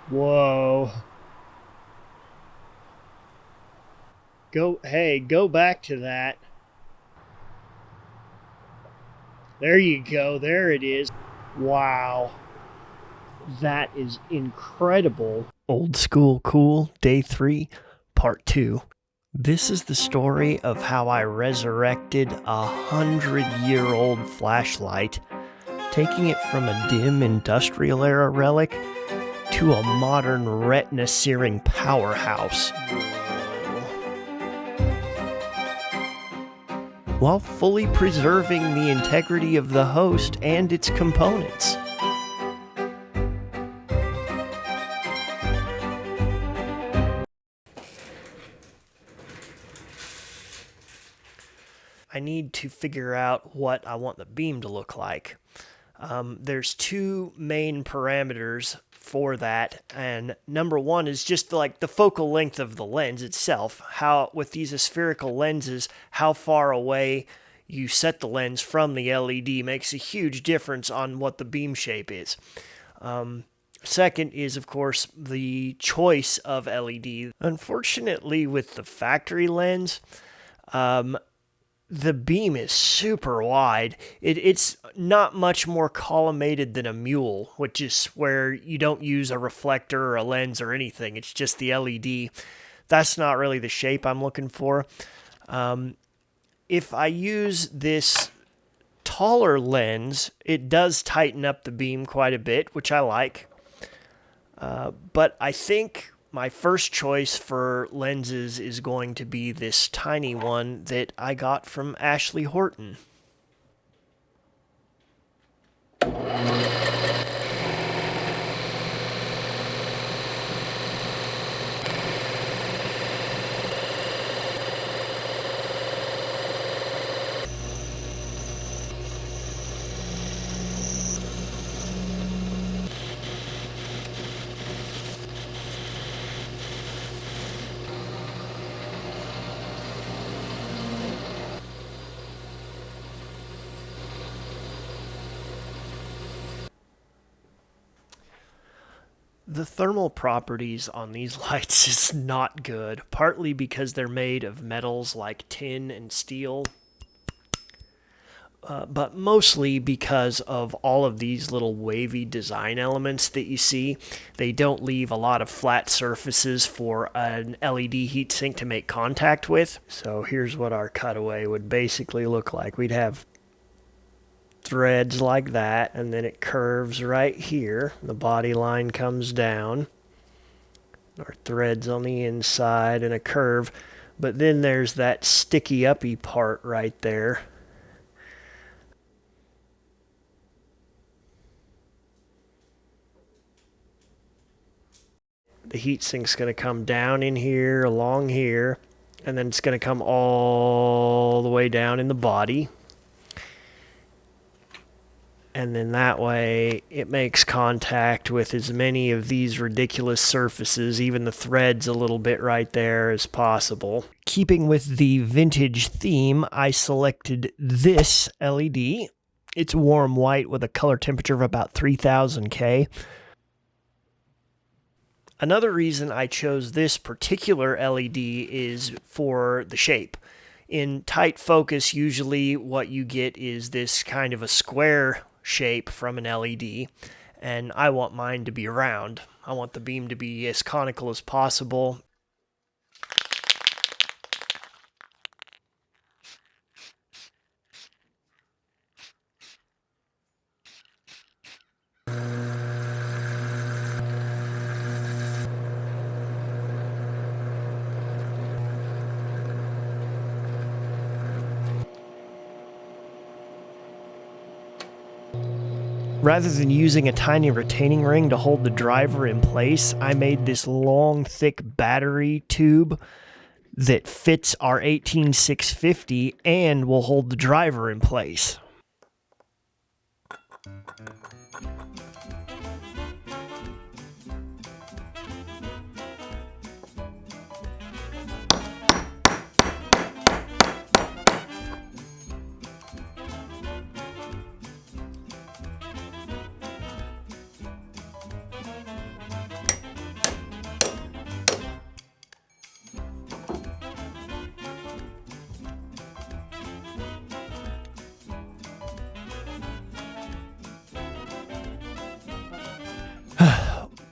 Whoa. Go back to that. There you go. There it is. Wow. That is incredible. Old School Cool, Day 3, Part 2. This is the story of how I resurrected a 100-year-old flashlight, taking it from a dim industrial era relic to a modern retina-searing powerhouse, while fully preserving the integrity of the host and its components. I need to figure out what I want the beam to look like. There's two main parameters for that, and number one is just like the focal length of the lens itself. How, with these spherical lenses, how far away you set the lens from the LED makes a huge difference on what the beam shape is. Second is, of course, the choice of LED. Unfortunately, with the factory lens, the beam is super wide. It's not much more collimated than a mule, which is where you don't use a reflector or a lens or anything. It's just the LED. That's not really the shape I'm looking for. If I use this taller lens, it does tighten up the beam quite a bit, which I like. But I think my first choice for lenses is going to be this tiny one that I got from Ashley Horton. The thermal properties on these lights is not good, partly because they're made of metals like tin and steel, but mostly because of all of these little wavy design elements that you see. They don't leave a lot of flat surfaces for an LED heatsink to make contact with. So here's what our cutaway would basically look like. We'd have threads like that, and then it curves right here. The body line comes down. Our threads on the inside and a curve. But then there's that sticky uppy part right there. The heat sink's going to come down in here, along here, and then it's going to come all the way down in the body. And then that way it makes contact with as many of these ridiculous surfaces, even the threads a little bit right there, as possible. Keeping with the vintage theme, I selected this LED. It's warm white with a color temperature of about 3000 K. Another reason I chose this particular LED is for the shape. In tight focus, usually what you get is this kind of a square shape from an LED, and I want mine to be round. I want the beam to be as conical as possible. Rather than using a tiny retaining ring to hold the driver in place, I made this long, thick battery tube that fits our 18650 and will hold the driver in place.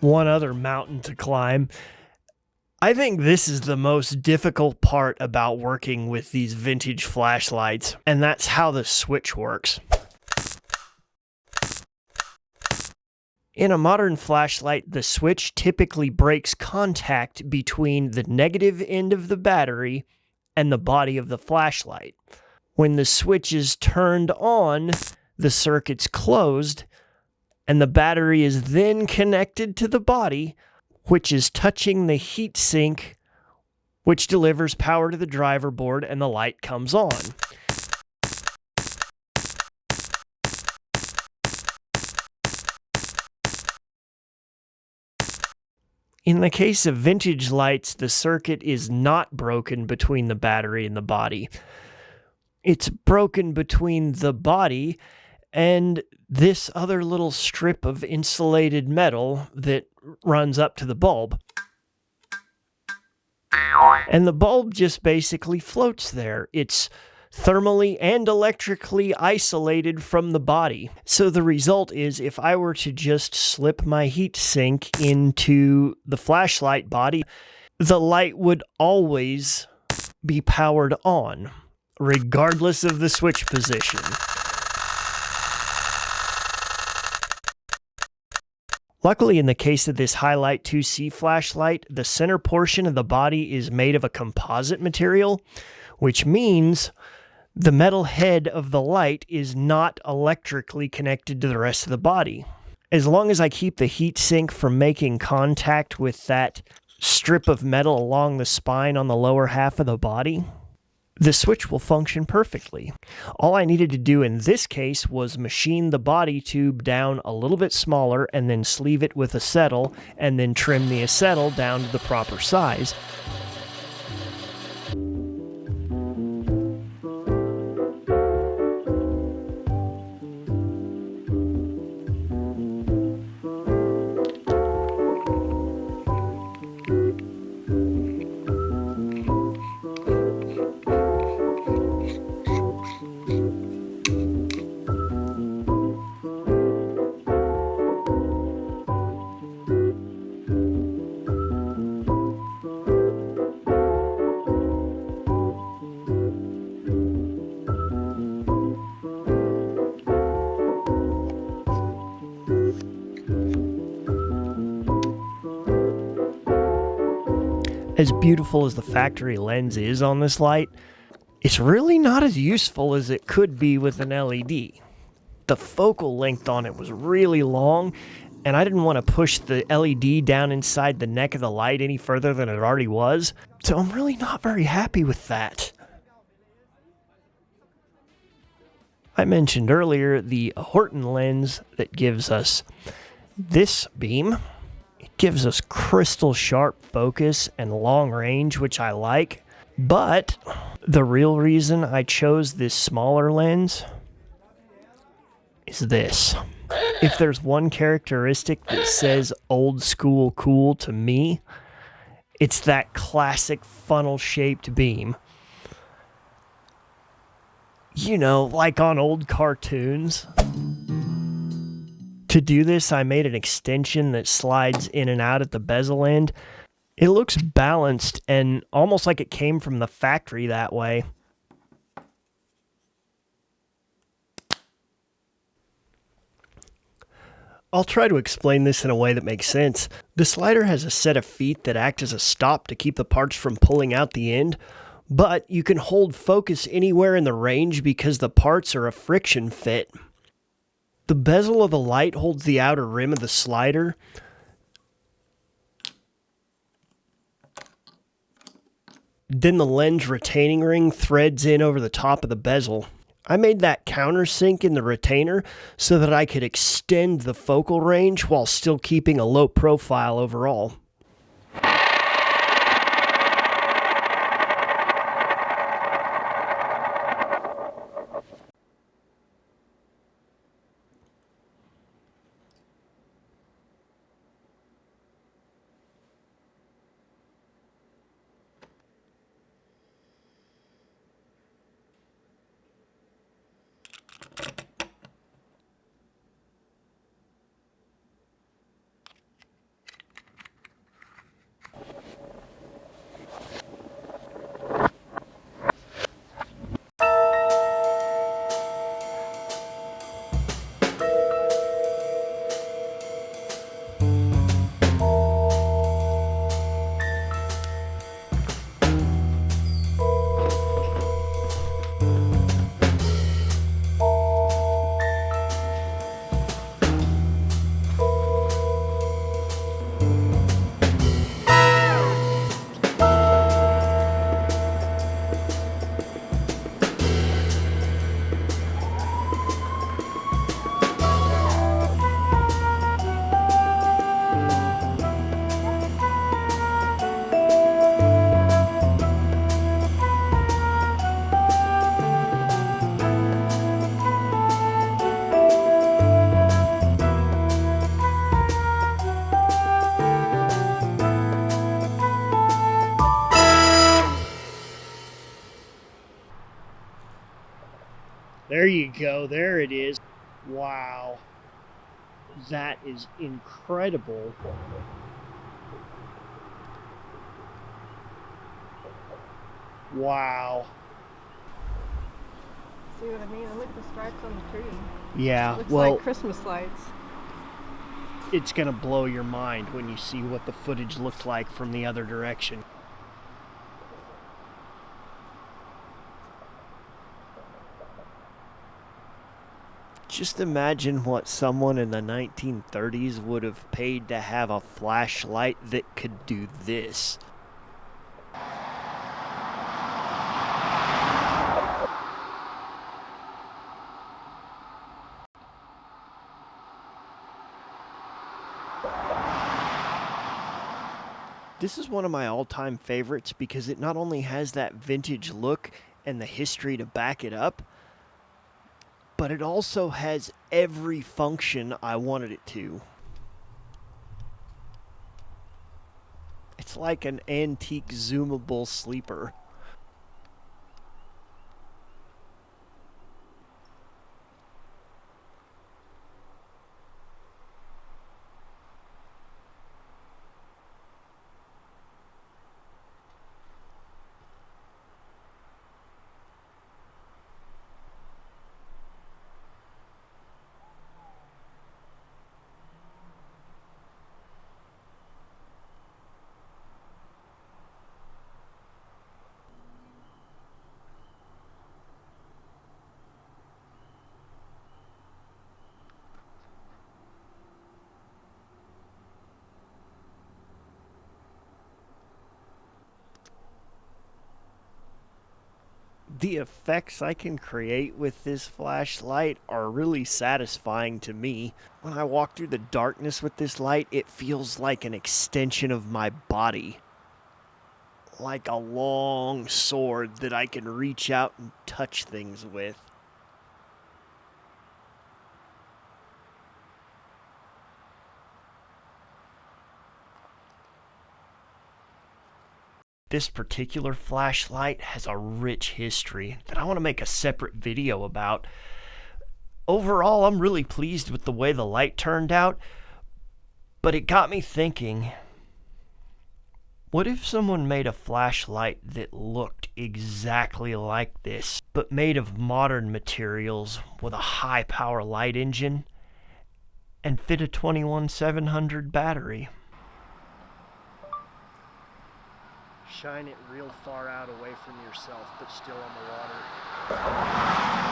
one other mountain to climb. I think this is the most difficult part about working with these vintage flashlights, and that's how the switch works. In a modern flashlight, the switch typically breaks contact between the negative end of the battery and the body of the flashlight. When the switch is turned on, the circuit's closed, and the battery is then connected to the body, which is touching the heatsink, which delivers power to the driver board, and the light comes on. In the case of vintage lights, the circuit is not broken between the battery and the body. It's broken between the body and this other little strip of insulated metal that runs up to the bulb. And the bulb just basically floats there. It's thermally and electrically isolated from the body. So the result is, if I were to just slip my heatsink into the flashlight body, the light would always be powered on, regardless of the switch position. Luckily, in the case of this Highlight 2C flashlight, the center portion of the body is made of a composite material, which means the metal head of the light is not electrically connected to the rest of the body. As long as I keep the heatsink from making contact with that strip of metal along the spine on the lower half of the body, the switch will function perfectly. All I needed to do in this case was machine the body tube down a little bit smaller and then sleeve it with acetal and then trim the acetal down to the proper size. As beautiful as the factory lens is on this light, it's really not as useful as it could be with an LED. The focal length on it was really long, and I didn't want to push the LED down inside the neck of the light any further than it already was, so I'm really not very happy with that. I mentioned earlier the Horton lens that gives us this beam. It gives us crystal sharp focus and long range, which I like. But the real reason I chose this smaller lens is this. If there's one characteristic that says old school cool to me, it's that classic funnel-shaped beam. You know, like on old cartoons. To do this, I made an extension that slides in and out at the bezel end. It looks balanced and almost like it came from the factory that way. I'll try to explain this in a way that makes sense. The slider has a set of feet that act as a stop to keep the parts from pulling out the end, but you can hold focus anywhere in the range because the parts are a friction fit. The bezel of the light holds the outer rim of the slider. Then the lens retaining ring threads in over the top of the bezel. I made that countersink in the retainer so that I could extend the focal range while still keeping a low profile overall. There you go. There it is. Wow. That is incredible. Wow. See what I mean? And look at the stripes on the tree. Yeah, Looks well, like Christmas lights. it's going to blow your mind when you see what the footage looked like from the other direction. Just imagine what someone in the 1930s would have paid to have a flashlight that could do this. This is one of my all-time favorites because it not only has that vintage look and the history to back it up, but it also has every function I wanted it to. It's like an antique zoomable sleeper. The effects I can create with this flashlight are really satisfying to me. When I walk through the darkness with this light, it feels like an extension of my body. Like a long sword that I can reach out and touch things with. This particular flashlight has a rich history that I want to make a separate video about. Overall, I'm really pleased with the way the light turned out, but it got me thinking, what if someone made a flashlight that looked exactly like this, but made of modern materials with a high power light engine and fit a 21700 battery? Shine it real far out away from yourself, but still on the water.